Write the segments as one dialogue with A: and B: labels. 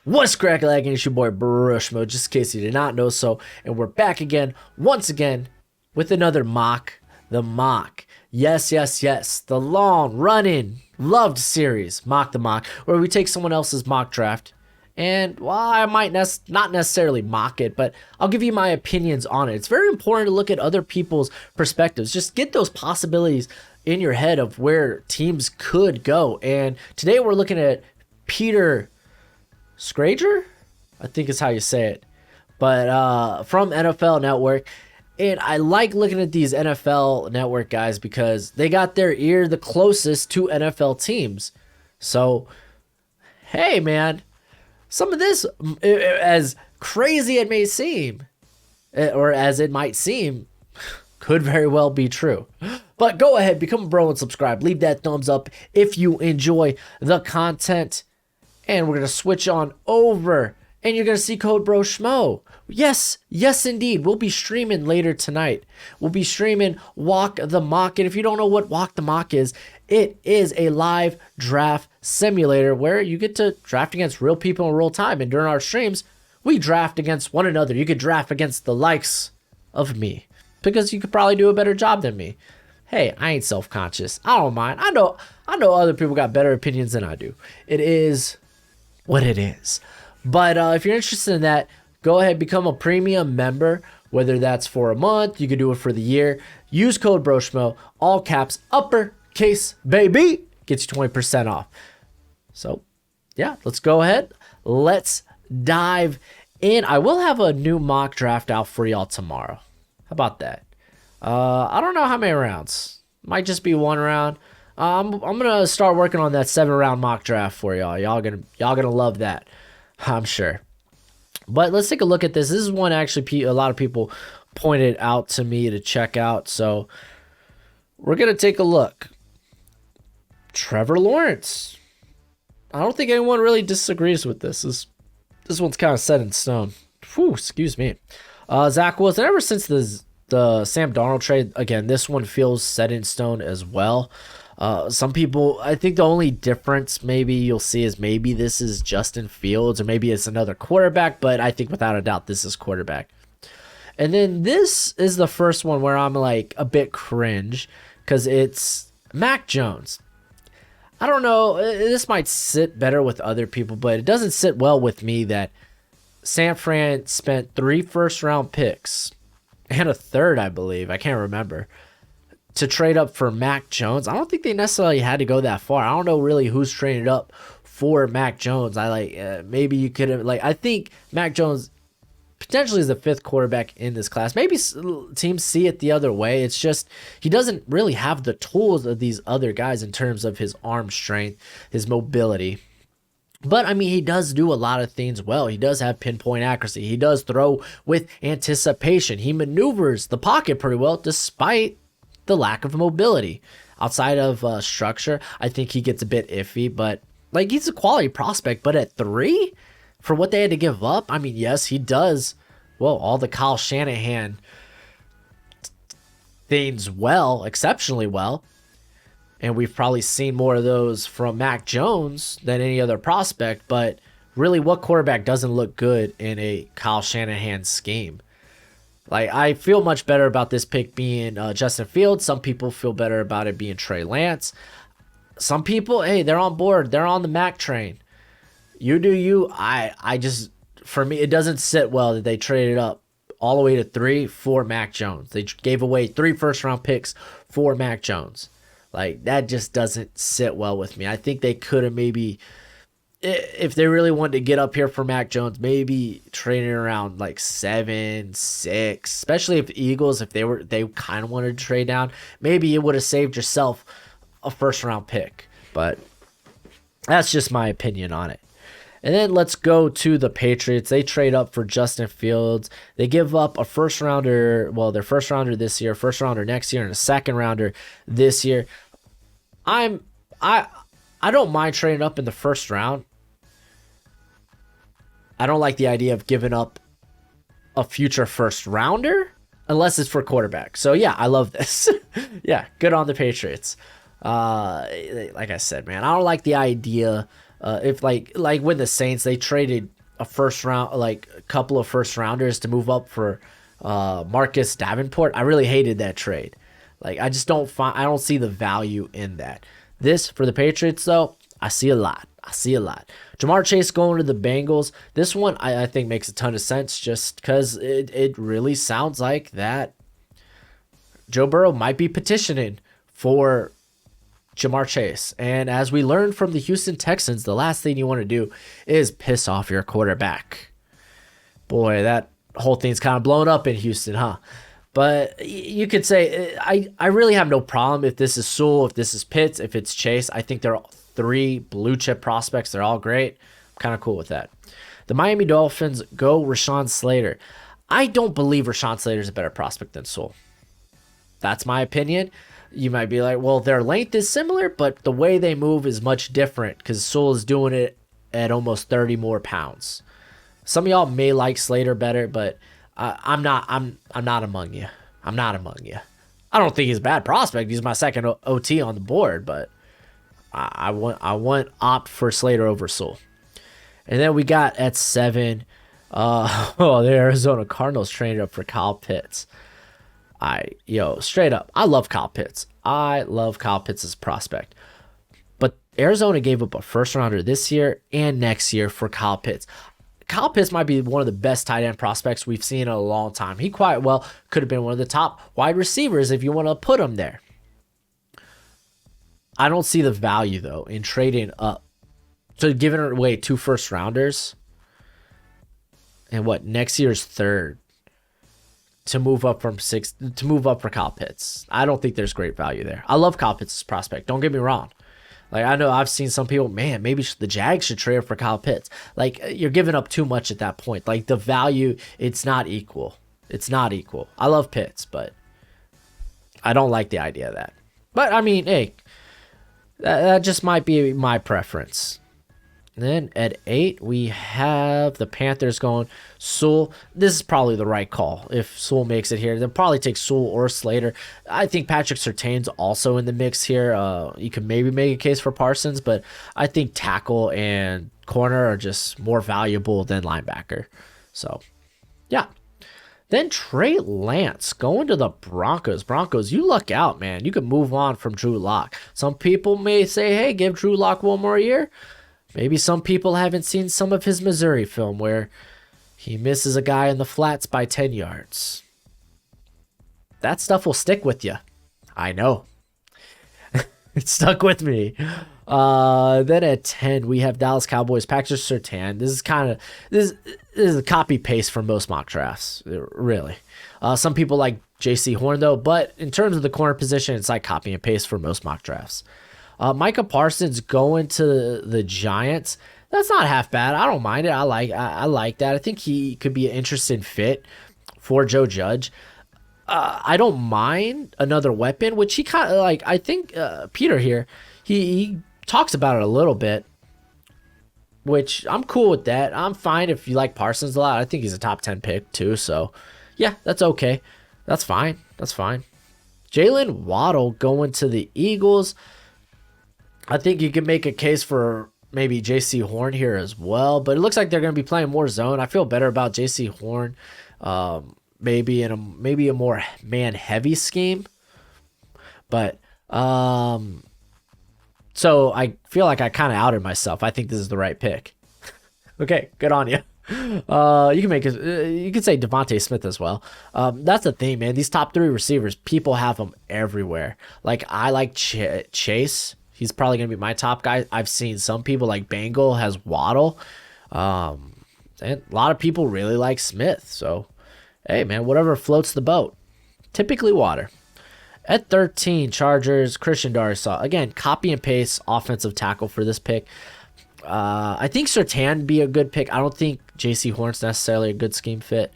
A: What's cracking like? It's your boy Brushmo, just in case you did not know so. And we're back again, once again, with another mock. The mock. Yes, yes, yes. The long running, loved series, Mock the Mock, where we take someone else's mock draft. And, well, I might not necessarily mock it, but I'll give you my opinions on it. It's very important to look at other people's perspectives. Just get those possibilities in your head of where teams could go. And today we're looking at Peter Schrager, I think is how you say it, but from NFL Network. And I like looking at these NFL Network guys because they got their ear the closest to NFL teams. So, hey, man, some of this, as crazy it may seem, or as it might seem, could very well be true. But go ahead, become a bro and subscribe. Leave that thumbs up if you enjoy the content. And we're going to switch on over, and you're going to see code Bro Schmo. Yes, yes, indeed. We'll be streaming later tonight. We'll be streaming Walk the Mock. And if you don't know what Walk the Mock is, it is a live draft simulator where you get to draft against real people in real time. And during our streams, we draft against one another. You could draft against the likes of me because you could probably do a better job than me. Hey, I ain't self-conscious. I don't mind. I know other people got better opinions than I do. It is what it is. But if you're interested in that, go ahead, become a premium member, whether that's for a month, you can do it for the year. Use code BROSHMO, all caps, uppercase, baby, gets you 20% off. So, yeah, let's go ahead. Let's dive in. I will have a new mock draft out for y'all tomorrow. How about that? I don't know how many rounds. Might just be one round. I'm gonna start working on that 7-round mock draft for y'all. Y'all gonna love that, I'm sure. But let's take a look at this. This is one actually a lot of people pointed out to me to check out. So we're gonna take a look. Trevor Lawrence. I don't think anyone really disagrees with this. This one's kind of set in stone. Whew, excuse me. Zach Wilson. Ever since the Sam Darnold trade, again, this one feels set in stone as well. Some people, I think the only difference maybe you'll see is maybe this is Justin Fields or maybe it's another quarterback, but I think without a doubt this is quarterback. And then this is the first one where I'm like a bit cringe because it's Mac Jones. I don't know, this might sit better with other people, but it doesn't sit well with me that San Fran spent 3 first-round picks and a third, I believe. I can't remember. To trade up for Mac Jones. I don't think they necessarily had to go that far. I don't know really who's traded up for Mac Jones. Maybe you could have, I think Mac Jones potentially is the 5th quarterback in this class. Maybe teams see it the other way. It's just he doesn't really have the tools of these other guys in terms of his arm strength, his mobility. But, I mean, he does do a lot of things well. He does have pinpoint accuracy. He does throw with anticipation. He maneuvers the pocket pretty well despite the lack of mobility. Outside of structure, I think he gets a bit iffy, but he's a quality prospect. But at 3, for what they had to give up, I mean, yes, he does, well, all the Kyle Shanahan things well, exceptionally well. And we've probably seen more of those from Mac Jones than any other prospect. But really, what quarterback doesn't look good in a Kyle Shanahan scheme? I feel much better about this pick being Justin Fields. Some people feel better about it being Trey Lance. Some people, hey, they're on board. They're on the Mac train. You do you. I just, for me, it doesn't sit well that they traded up all the way to 3 for Mac Jones. They gave away 3 first-round picks for Mac Jones. That just doesn't sit well with me. I think they could have maybe, if they really wanted to get up here for Mac Jones, maybe trading around 7, 6, especially if Eagles, if they kind of wanted to trade down, maybe it would have saved yourself a first-round pick. But that's just my opinion on it. And then let's go to the Patriots. They trade up for Justin Fields. They give up a first-rounder, well, their first-rounder this year, first-rounder next year, and a second-rounder this year. I don't mind trading up in the first round. I don't like the idea of giving up a future first rounder unless it's for quarterback. So yeah, I love this. Yeah, good on the Patriots. Like I said, man, I don't like the idea If like with the Saints, they traded a first round, like a couple of first rounders to move up for Marcus Davenport. I really hated that trade. Like I just I don't see the value in that. This for the Patriots though, I see a lot. Jamar Chase going to the Bengals. This one I think makes a ton of sense just because it really sounds like that Joe Burrow might be petitioning for Jamar Chase. And as we learned from the Houston Texans, the last thing you want to do is piss off your quarterback. Boy, that whole thing's kind of blown up in Houston, huh? But you could say, I really have no problem if this is Sewell, if this is Pitts, if it's Chase. I think they're all 3 blue chip prospects. They're all great. I'm kind of cool with that. The Miami Dolphins go Rashawn Slater. I don't believe Rashawn Slater is a better prospect than Sewell. That's my opinion. You might be like, well, their length is similar, but the way they move is much different because Sewell is doing it at almost 30 more pounds. Some of y'all may like Slater better, but I'm not among you. I'm not among you. I don't think he's a bad prospect. He's my second OT on the board, but I want opt for Slater over Sewell. And then we got at 7, the Arizona Cardinals traded up for Kyle Pitts. Straight up, I love Kyle Pitts. I love Kyle Pitts as a prospect. But Arizona gave up a first rounder this year and next year for Kyle Pitts. Kyle Pitts might be one of the best tight end prospects we've seen in a long time. He quite well could have been one of the top wide receivers if you want to put him there. I don't see the value, though, in trading up. So giving away 2 first rounders and next year's 3rd to move up from 6 to move up for Kyle Pitts. I don't think there's great value there. I love Kyle Pitts' prospect. Don't get me wrong. Like, I know I've seen some people, man, maybe the Jags should trade for Kyle Pitts. Like, you're giving up too much at that point. Like, the value, it's not equal. It's not equal. I love Pitts, but I don't like the idea of that. But, I mean, hey, that just might be my preference. Then at 8, we have the Panthers going Sewell. This is probably the right call. If Sewell makes it here, they'll probably take Sewell or Slater. I think Patrick Surtain's also in the mix here. You can maybe make a case for Parsons, but I think tackle and corner are just more valuable than linebacker. So, yeah. Then Trey Lance going to the Broncos. Broncos, you luck out, man. You can move on from Drew Lock. Some people may say, hey, give Drew Lock one more year. Maybe some people haven't seen some of his Missouri film where he misses a guy in the flats by 10 yards. That stuff will stick with you. I know. It stuck with me. Then at 10, we have Dallas Cowboys, Patrick Surtain. This is a copy paste from most mock drafts, really. Some people like J.C. Horn, though, but in terms of the corner position, it's like copy and paste for most mock drafts. Micah Parsons going to the Giants. That's not half bad. I don't mind it. I like that. I think he could be an interesting fit for Joe Judge. I don't mind another weapon, which he kind of like. I think Peter here, he talks about it a little bit, which I'm cool with that. I'm fine if you like Parsons a lot. I think he's a top 10 pick too. So yeah, that's okay. That's fine. Jalen Waddle going to the Eagles. I think you can make a case for maybe J.C. Horn here as well, but it looks like they're going to be playing more zone. I feel better about J.C. Horn, maybe in a more man-heavy scheme. But so I feel like I kind of outed myself. I think this is the right pick. Okay, good on you. You can say Devontae Smith as well. That's the thing, man. These top 3 receivers, people have them everywhere. Like I like Chase. He's probably going to be my top guy. I've seen some people like Bengal has Waddle. And a lot of people really like Smith. So, hey, man, whatever floats the boat. Typically water. At 13, Chargers, Christian Darrisaw. Again, copy and paste offensive tackle for this pick. I think Surtain would be a good pick. I don't think J.C. Horn's necessarily a good scheme fit.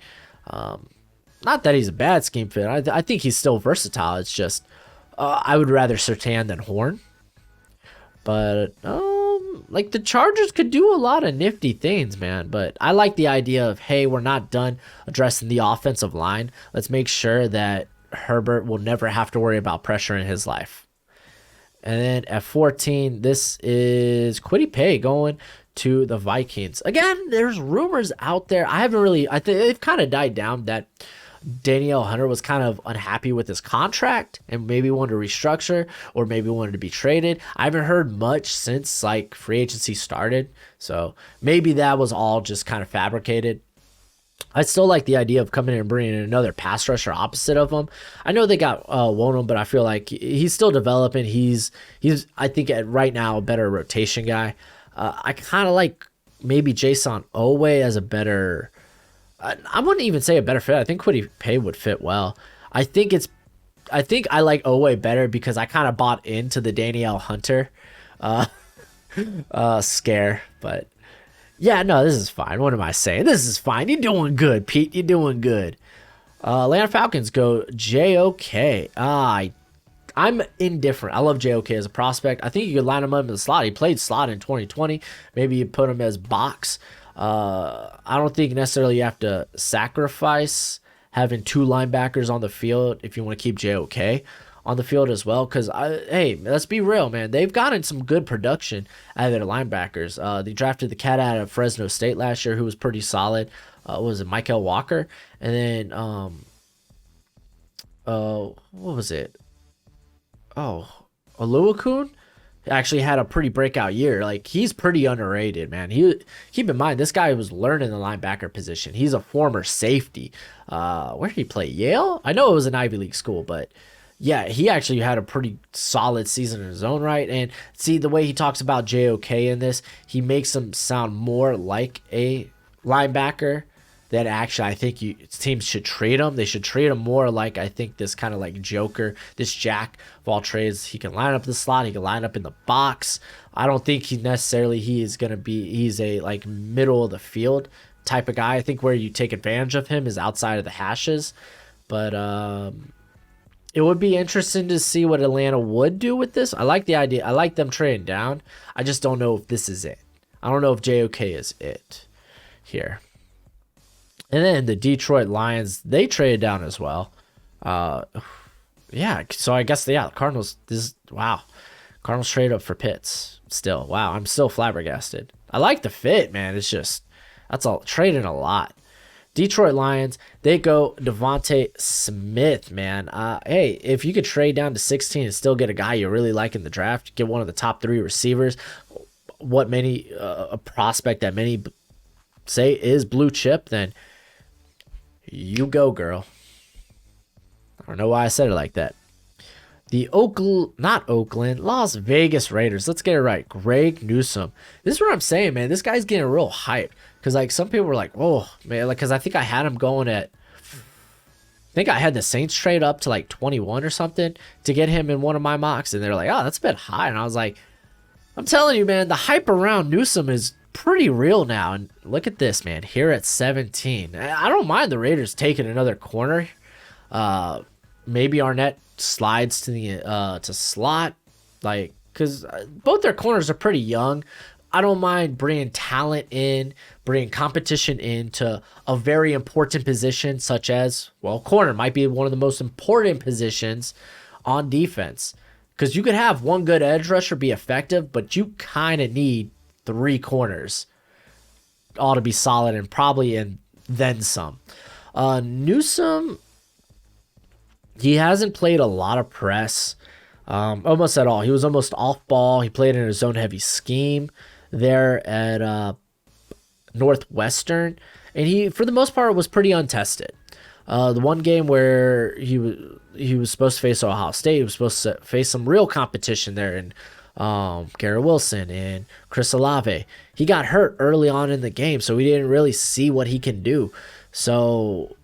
A: Not that he's a bad scheme fit. I think he's still versatile. It's just I would rather Surtain than Horn. But, like, the Chargers could do a lot of nifty things, man. But I like the idea of, hey, we're not done addressing the offensive line. Let's make sure that Herbert will never have to worry about pressure in his life. And then at 14, this is Kwity Paye going to the Vikings. Again, there's rumors out there. I haven't really, I think they've kind of died down that Danielle Hunter was kind of unhappy with his contract and maybe wanted to restructure or maybe wanted to be traded. I haven't heard much since like free agency started. So maybe that was all just kind of fabricated. I still like the idea of coming in and bringing in another pass rusher opposite of him. I know they got Wonum, but I feel like he's still developing. He's I think right now a better rotation guy. I kind of like maybe Jason Owe as a better. I wouldn't even say a better fit. I think Kwity Paye would fit well. I think I like Owe better because I kind of bought into the Danielle Hunter scare. But yeah, no, this is fine. What am I saying? This is fine. You're doing good, Pete. You're doing good. Atlanta Falcons go JOK. I'm indifferent. I love JOK as a prospect. I think you could line him up in the slot. He played slot in 2020. Maybe you put him as box. I don't think necessarily you have to sacrifice having two linebackers on the field if you want to keep JOK on the field as well. Because, hey, let's be real, man. They've gotten some good production out of their linebackers. They drafted the cat out of Fresno State last year who was pretty solid. What was it, Michael Walker? And then, what was it? Oh, Oluokun actually had a pretty breakout year. Like, he's pretty underrated, man. Keep in mind, this guy was learning the linebacker position. He's a former safety. Where did he play? Yale? I know it was an Ivy League school, but yeah, he actually had a pretty solid season in his own right. And see, the way he talks about JOK in this, he makes him sound more like a linebacker that actually I think teams should treat him. They should treat him more like, I think, this kind of like Joker, this jack of all trades. He can line up the slot. He can line up in the box. I don't think he's a like middle of the field type of guy. I think where you take advantage of him is outside of the hashes. But it would be interesting to see what Atlanta would do with this. I like the idea. I like them trading down. I just don't know if this is it. I don't know if JOK is it here. And then the Detroit Lions, they traded down as well. Yeah, so I guess, yeah, Cardinals, Cardinals trade up for Pitts still. Wow, I'm still flabbergasted. I like the fit, man. It's just, that's all, trading a lot. Detroit Lions, they go Devontae Smith, man. Hey, if you could trade down to 16 and still get a guy you really like in the draft, get one of the top 3 receivers, a prospect that many say is blue chip, then you go, girl. I don't know why I said it like that. The Las Vegas Raiders. Let's get it right. Greg Newsome. This is what I'm saying, man. This guy's getting real hype. Because, like, some people were like, oh, man. Like, because I think I had him going at, I think I had the Saints trade up to, like, 21 or something to get him in one of my mocks. And they're like, oh, that's a bit high. And I was like, I'm telling you, man, the hype around Newsome is pretty real now. And look at this, man, here at 17. I don't mind the Raiders taking another corner. Maybe Arnett slides to the to slot, like, because both their corners are pretty young. I don't mind bringing talent in, bringing competition into a very important position such as, well, corner might be one of the most important positions on defense, because you could have one good edge rusher be effective, but you kind of need 3 corners all to be solid and probably and then some. Newsome, he hasn't played a lot of press, almost at all. He was almost off ball. He played in a zone heavy scheme there at Northwestern, and he, for the most part, was pretty untested. The one game where he was supposed to face Ohio State, he was supposed to face some real competition there, and Garrett Wilson and Chris Olave. He got hurt early on in the game, so we didn't really see what he can do. So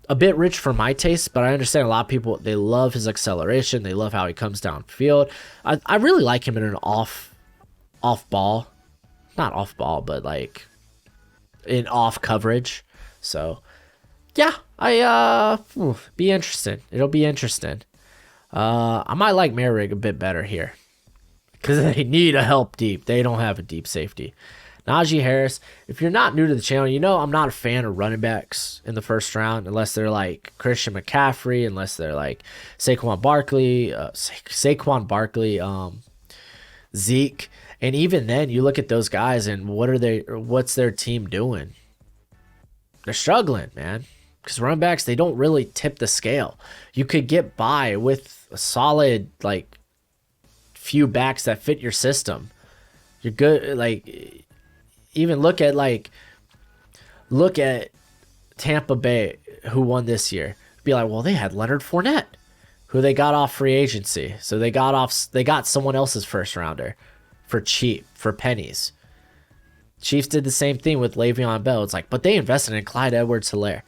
A: a bit rich for my taste, but I understand a lot of people, they love his acceleration. They love how he comes downfield. I really like him in an off ball. Not off ball, but like in off coverage. So yeah, be interesting. It'll be interesting. I might like Merrick a bit better here, because they need a help deep. They don't have a deep safety. Najee Harris, if you're not new to the channel, you know I'm not a fan of running backs in the first round unless they're like Christian McCaffrey, unless they're like Saquon Barkley, Zeke. And even then, you look at those guys and what's their team doing? They're struggling, man. Because running backs, they don't really tip the scale. You could get by with a solid, like, few backs that fit your system. You're good, like, even look at Tampa Bay, who won this year. Be like, well, they had Leonard Fournette, who they got off free agency. So they got someone else's first rounder for cheap, for pennies. Chiefs did the same thing with Le'Veon Bell. It's like, but they invested in Clyde Edwards-Helaire.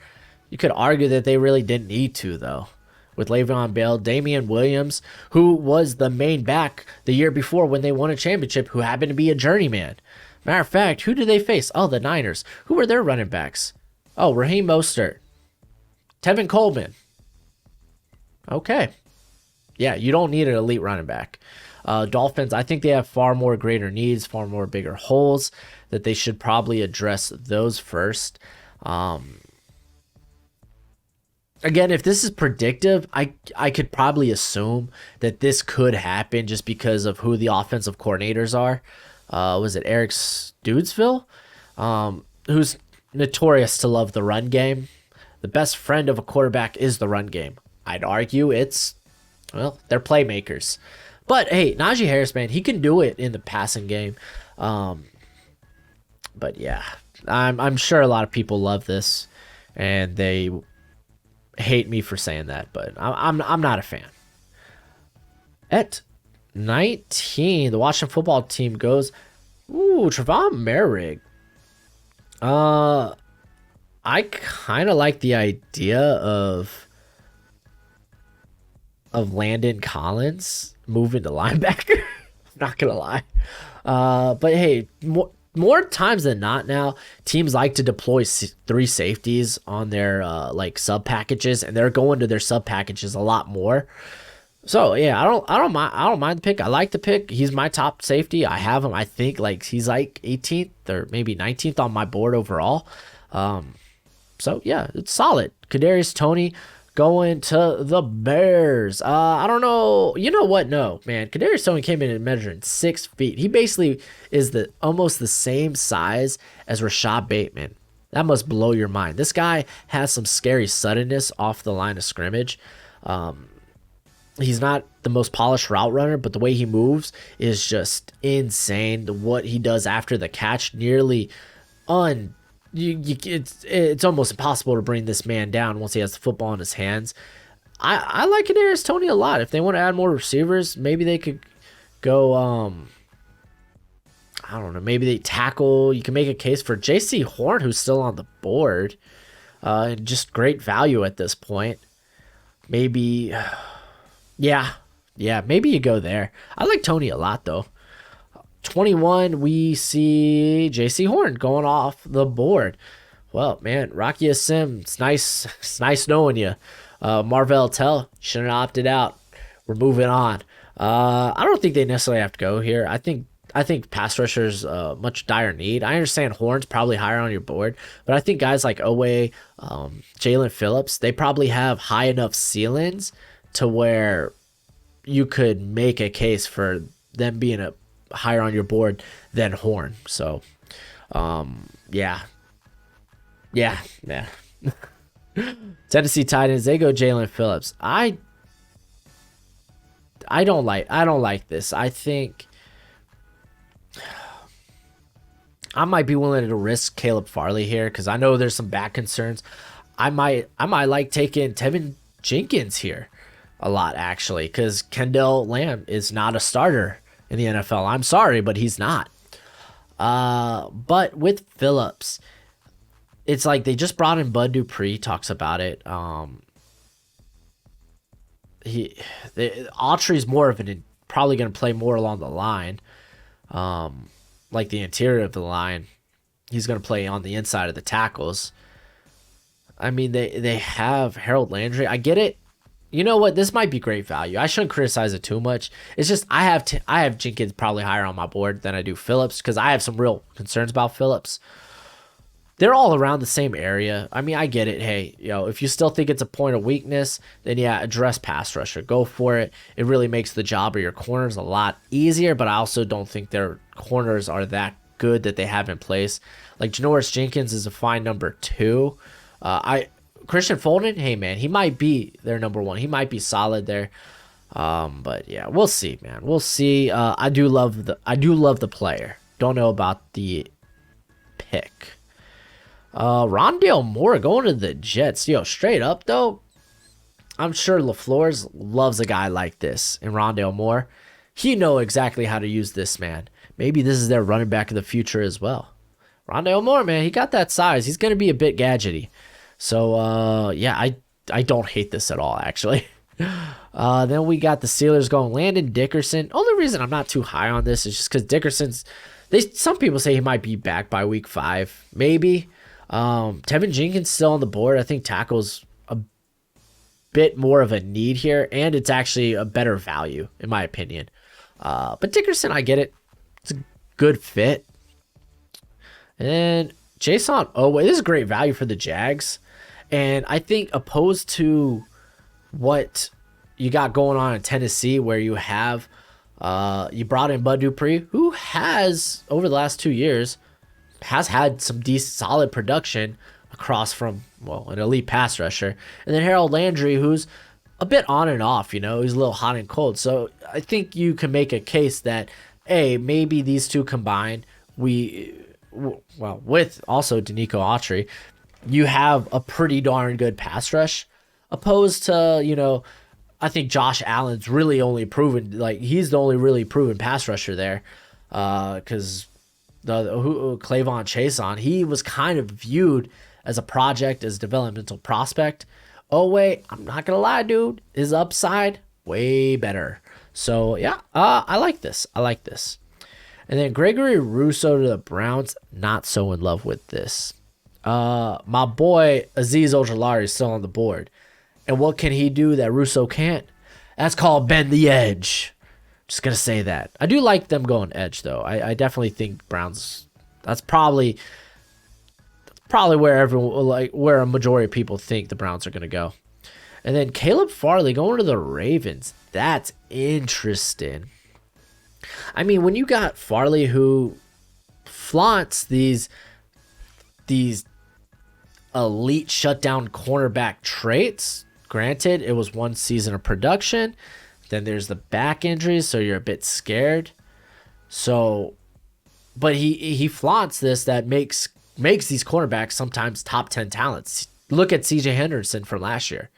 A: You could argue that they really didn't need to, though. With Le'Veon Bell, Damian Williams, who was the main back the year before when they won a championship, who happened to be a journeyman. Matter of fact, who did they face? Oh, the Niners. Who were their running backs? Oh, Raheem Mostert. Tevin Coleman. Okay. Yeah, you don't need an elite running back. Dolphins, I think they have far more greater needs, far more bigger holes that they should probably address those first. Again, if this is predictive, I could probably assume that this could happen just because of who the offensive coordinators are. Was it Eric Studesville? Who's notorious to love the run game. The best friend of a quarterback is the run game. I'd argue they're playmakers. But hey, Najee Harris, man, he can do it in the passing game. But yeah, I'm sure a lot of people love this, and they hate me for saying that, but I'm not a fan. At 19, the Washington football team goes, Trevon Merrick. I kind of like the idea of Landon Collins moving to linebacker. I'm not gonna lie. But hey, more times than not now, teams like to deploy 3 safeties on their sub packages, and they're going to their sub packages a lot more. So yeah, I don't mind the pick. I like the pick. He's my top safety. I have him. I think he's like 18th or maybe 19th on my board overall. So yeah, it's solid. Kadarius Toney going to the Bears. I don't know. You know what? No, man. Kadarius Toney came in and measuring 6 feet. He basically is almost the same size as Rashad Bateman. That must blow your mind. This guy has some scary suddenness off the line of scrimmage. He's not the most polished route runner, but the way he moves is just insane. What he does after the catch, nearly it's almost impossible to bring this man down once he has the football in his hands. I like Kadarius Toney a lot. If they want to add more receivers, maybe they could go, I don't know, maybe they tackle. You can make a case for J.C. Horn, who's still on the board. Just great value at this point. Maybe, yeah, maybe you go there. I like Toney a lot, though. 21, we see J.C. Horn going off the board. Well, man, Rocky Sim, it's nice knowing you. Marvell Tell, shouldn't have opted out. We're moving on. I don't think they necessarily have to go here. I think pass rushers much dire need. I understand Horn's probably higher on your board, but I think guys like Owe, Jalen Phillips, they probably have high enough ceilings to where you could make a case for them being higher on your board than Horn. So, yeah. Tennessee Titans, they go Jalen Phillips. I don't like this. I think I might be willing to risk Caleb Farley here because I know there's some back concerns. I might like taking Tevin Jenkins here a lot, actually, because Kendall Lamb is not a starter in the NFL. I'm sorry, but he's not. But with Phillips, it's like they just brought in Bud Dupree, talks about it. Autry's more of probably going to play more along the line, like the interior of the line. He's going to play on the inside of the tackles. I mean, they have Harold Landry. I get it. You know what? This might be great value. I shouldn't criticize it too much. It's just I have Jenkins probably higher on my board than I do Phillips because I have some real concerns about Phillips. They're all around the same area. I mean, I get it. Hey, if you still think it's a point of weakness, then yeah, address pass rusher. Go for it. It really makes the job of your corners a lot easier, but I also don't think their corners are that good that they have in place. Like Janoris Jenkins is a fine number 2. Christian Fulton, hey man, he might be their number 1. He might be solid there. But yeah, we'll see, man. We'll see. I do love the player. Don't know about the pick. Rondale Moore going to the Jets. Straight up though, I'm sure LaFleur's loves a guy like this. And Rondale Moore, he know exactly how to use this man. Maybe this is their running back of the future as well. Rondale Moore, man, he got that size. He's going to be a bit gadgety. So, yeah, I don't hate this at all, actually. Then we got the Steelers going Landon Dickerson. Only reason I'm not too high on this is just because Dickerson's, some people say he might be back by week 5, maybe. Tevin Jenkins still on the board. I think tackle's a bit more of a need here, and it's actually a better value, in my opinion. But Dickerson, I get it. It's a good fit. And Jason Oweh, this is great value for the Jags. And I think opposed to what you got going on in Tennessee, where you have you brought in Bud Dupree, who has, over the last 2 years, has had some decent, solid production across from, an elite pass rusher. And then Harold Landry, who's a bit on and off, he's a little hot and cold. So I think you can make a case that, maybe these two combined, with also Danico Autry, you have a pretty darn good pass rush, opposed to, I think Josh Allen's really only proven, he's the only really proven pass rusher there, because Clavon Chason, he was kind of viewed as a project, as a developmental prospect. I'm not gonna lie, dude, his upside way better. So yeah, I like this. And then Gregory Rousseau to the Browns, not so in love with this. My boy Azeez Ojulari is still on the board. And what can he do that Rousseau can't? That's called bend the edge. Just going to say that. I do like them going edge, though. I definitely think Browns, that's probably where where a majority of people think the Browns are going to go. And then Caleb Farley going to the Ravens. That's interesting. I mean, when you got Farley, who flaunts these elite shutdown cornerback traits, granted, it was 1 season of production. Then there's the back injuries, so you're a bit scared. So, but he flaunts this that makes these cornerbacks sometimes top 10 talents. Look at CJ Henderson from last year.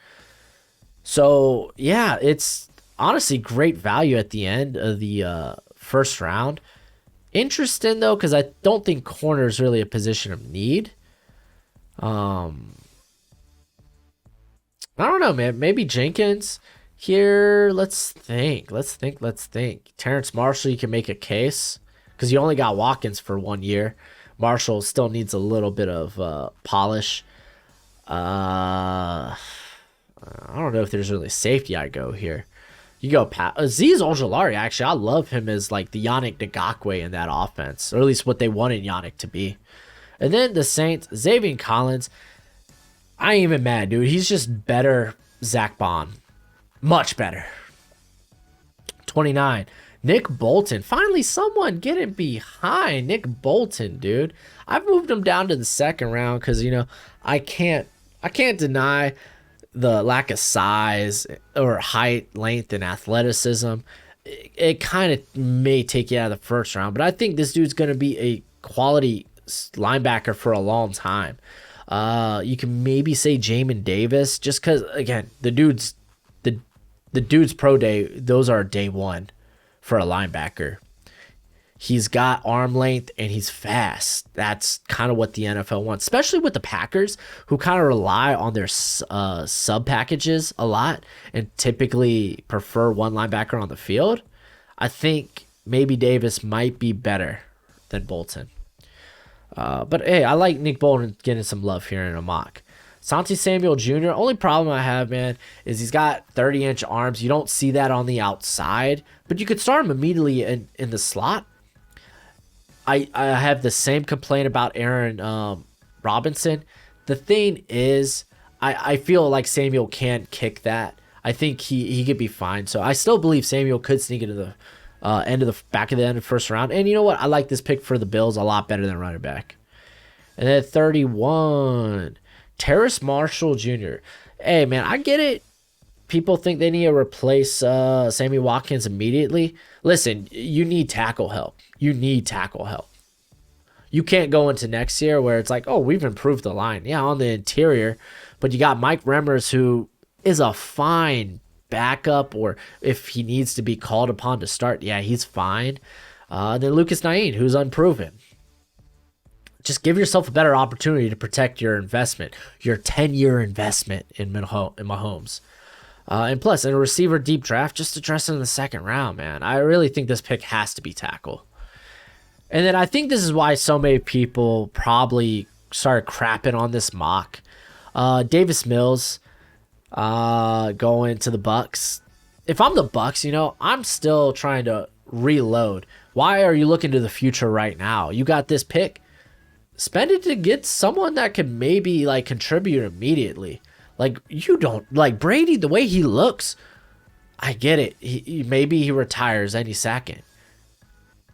A: So, yeah, it's honestly great value at the end of the first round. Interesting, though, because I don't think corner is really a position of need. I don't know, man. Maybe Jenkins here. Let's think. Terrence Marshall, you can make a case because you only got Watkins for 1 year. Marshall still needs a little bit of polish. I don't know if there's really safety I go here. You go Azeez Ojulari, actually, I love him as like the Yannick Ngakoue in that offense, or at least what they wanted Yannick to be. And then the Saints, Xavier Collins, I ain't even mad, dude. He's just better Zach Bond. Much better. 29. Nick Bolton. Finally, someone getting behind Nick Bolton, dude. I've moved him down to the second round because, I can't deny the lack of size or height, length, and athleticism. It kind of may take you out of the first round, but I think this dude's going to be a quality linebacker for a long time. You can maybe say Jamin Davis, just because, again, the dude's pro day, those are day one for a linebacker. He's got arm length and he's fast. That's kind of what the NFL wants, especially with the Packers, who kind of rely on their sub packages a lot and typically prefer one linebacker on the field. I think maybe Davis might be better than Bolton. But hey, I like Nick Bolton getting some love here in a mock. Santi Samuel Jr., only problem I have, man, is he's got 30-inch arms. You don't see that on the outside, but you could start him immediately in the slot. I have the same complaint about Aaron Robinson. The thing is, I feel like Samuel can kick that. I think he could be fine. So I still believe Samuel could sneak into the end of the first round. And you know what? I like this pick for the Bills a lot better than running back. And then 31, Terrace Marshall Jr. Hey, man, I get it. People think they need to replace Sammy Watkins immediately. Listen, you need tackle help. You need tackle help. You can't go into next year where it's like, oh, we've improved the line. Yeah, on the interior. But you got Mike Remmers, who is a fine backup, or if he needs to be called upon to start, yeah, he's fine. Then Lucas Naeem, who's unproven. Just give yourself a better opportunity to protect your investment, your 10-year investment in Mahomes. And plus, in a receiver deep draft, just address it in the second round, man. I really think this pick has to be tackle. And then I think this is why so many people probably started crapping on this mock. Davis Mills going to the Bucks. If I'm the Bucks, I'm still trying to reload. Why are you looking to the future right now? You got this pick. Spend it to get someone that can maybe contribute immediately. You don't like Brady the way he looks. I get it. Maybe he retires any second.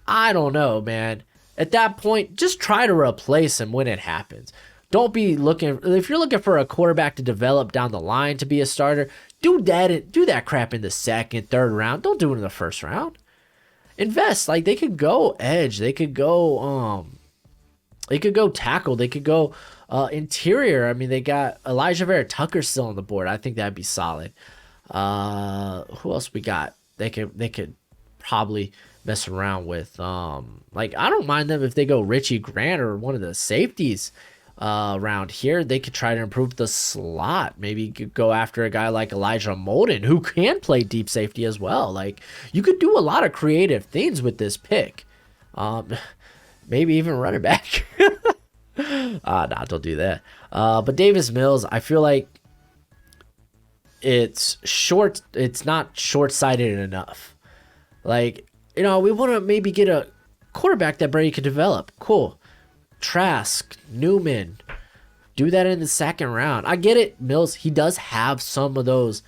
A: I don't know, man. At that point, just try to replace him when it happens. Don't be looking. If you're looking for a quarterback to develop down the line to be a starter, do that crap in the second, third round. Don't do it in the first round. Invest. They could go edge. They could go tackle. They could go interior. I mean, they got Elijah Vera Tucker still on the board. I think that'd be solid. Who else we got? They could probably mess around with. I don't mind them if they go Richie Grant or one of the safeties around here. They could try to improve the slot. Maybe you could go after a guy like Elijah Molden, who can play deep safety as well. You could do a lot of creative things with this pick. Maybe even running back. Nah, don't do that. But Davis Mills, I feel like it's not short-sighted enough. We want to maybe get a quarterback that Brady could develop. Cool. Trask, Newman, do that in the second round. I get it, Mills. He does have some of those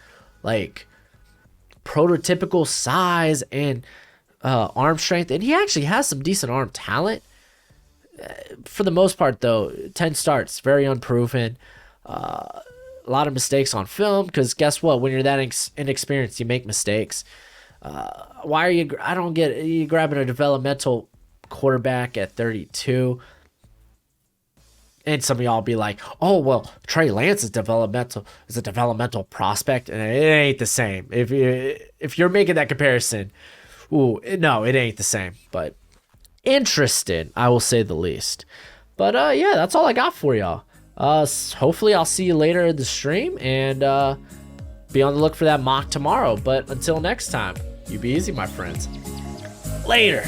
A: prototypical size and arm strength, and he actually has some decent arm talent. For the most part, though, 10 starts, very unproven. A lot of mistakes on film, because guess what? When you're that inexperienced, you make mistakes. Why are you? I don't get it. You grabbing a developmental quarterback at 32. And some of y'all be like, "Oh well, Trey Lance is a developmental prospect," and it ain't the same. If you're making that comparison, no, it ain't the same. But interesting, I will say the least. But yeah, that's all I got for y'all. Hopefully, I'll see you later in the stream, and be on the look for that mock tomorrow. But until next time, you be easy, my friends. Later.